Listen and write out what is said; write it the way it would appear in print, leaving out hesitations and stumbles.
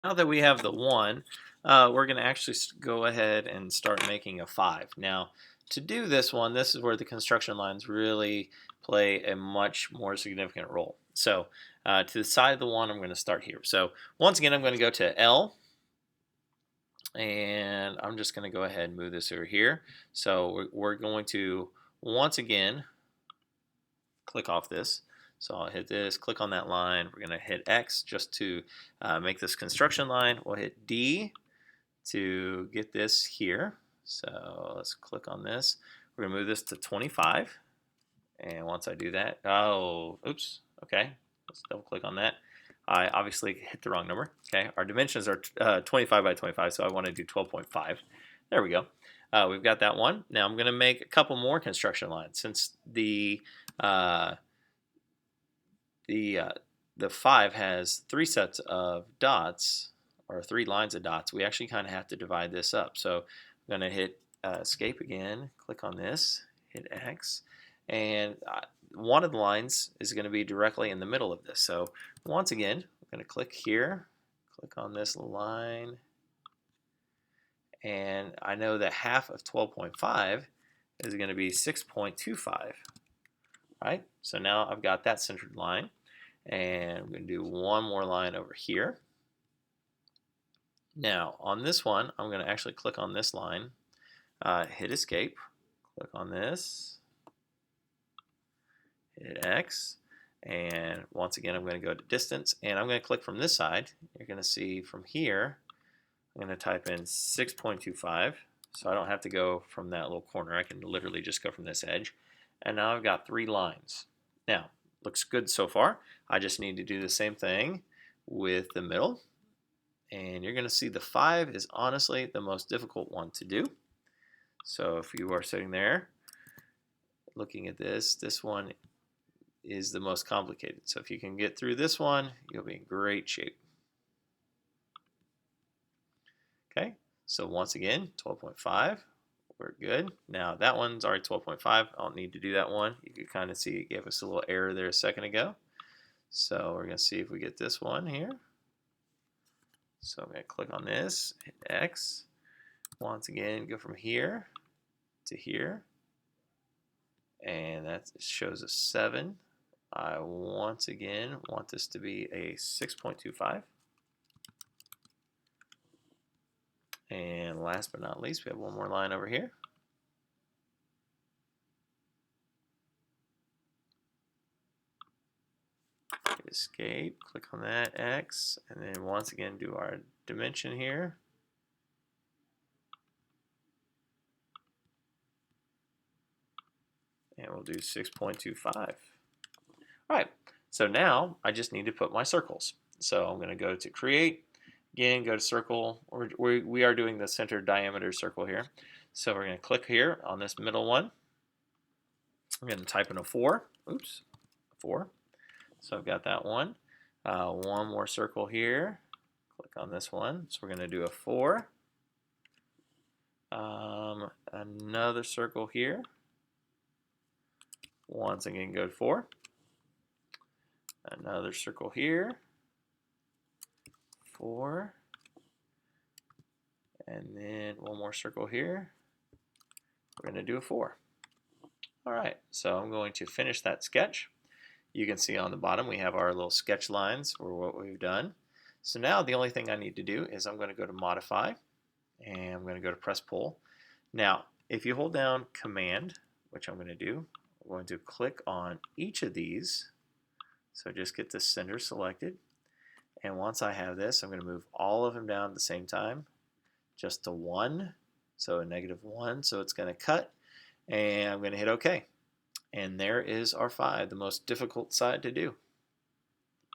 Now that we have the 1, we're going to actually go ahead and start making a 5. Now, to do this one, this is where the construction lines really play a much more significant role. So to the side of the 1, I'm going to start here. So once again, I'm going to go to L, and I'm just going to go ahead and move this over here. So we're going to, once again, click off this. So I'll hit this, click on that line. We're going to hit X just to make this construction line. We'll hit D to get this here. So let's click on this. We're going to move this to 25. And once I do that, oh, oops, okay. Let's double click on that. I obviously hit the wrong number. Okay, our dimensions are 25 by 25, so I want to do 12.5. There we go. We've got that one. Now I'm going to make a couple more construction lines since the 5 has 3 sets of dots, or 3 lines of dots. We actually kind of have to divide this up. So I'm going to hit escape again, click on this, hit X, and one of the lines is going to be directly in the middle of this. So once again, I'm going to click here, click on this line, and I know that half of 12.5 is going to be 6.25. Right? So now I've got that centered line, and I'm going to do one more line over here. Now on this one, I'm going to actually click on this line, hit escape, click on this, hit X, and once again I'm going to go to distance, and I'm going to click from this side. You're going to see from here, I'm going to type in 6.25, so I don't have to go from that little corner. I can literally just go from this edge. And now I've got 3 lines. Now, looks good so far. I just need to do the same thing with the middle. And you're going to see the 5 is honestly the most difficult one to do. So if you are sitting there looking at this, this one is the most complicated. So if you can get through this one, you'll be in great shape. Okay, so once again, 12.5. We're good. Now that one's already 12.5. I don't need to do that one. You can kind of see it gave us a little error there a second ago. So we're going to see if we get this one here. So I'm going to click on this, hit X. Once again, go from here to here. And that shows a 7. I once again want this to be a 6.25. And last but not least, we have one more line over here. Hit escape, click on that, X, and then once again do our dimension here. And we'll do 6.25. All right, so now I just need to put my circles. So I'm going to go to create. Again, go to circle. We are doing the center diameter circle here. So we're going to click here on this middle one. I'm going to type in a 4. Oops, 4. So I've got that one. One more circle here. Click on this one. So we're going to do a 4. Another circle here. Once again, go to 4. Another circle here. 4, and then one more circle here. We're going to do a 4. All right, so I'm going to finish that sketch. You can see on the bottom we have our little sketch lines for what we've done. So now the only thing I need to do is I'm going to go to modify, and I'm going to go to press pull. Now if you hold down command, which I'm going to do, I'm going to click on each of these. So just get the center selected. And once I have this, I'm going to move all of them down at the same time, just to 1, so a -1, so it's going to cut, and I'm going to hit OK. And there is our 5, the most difficult side to do.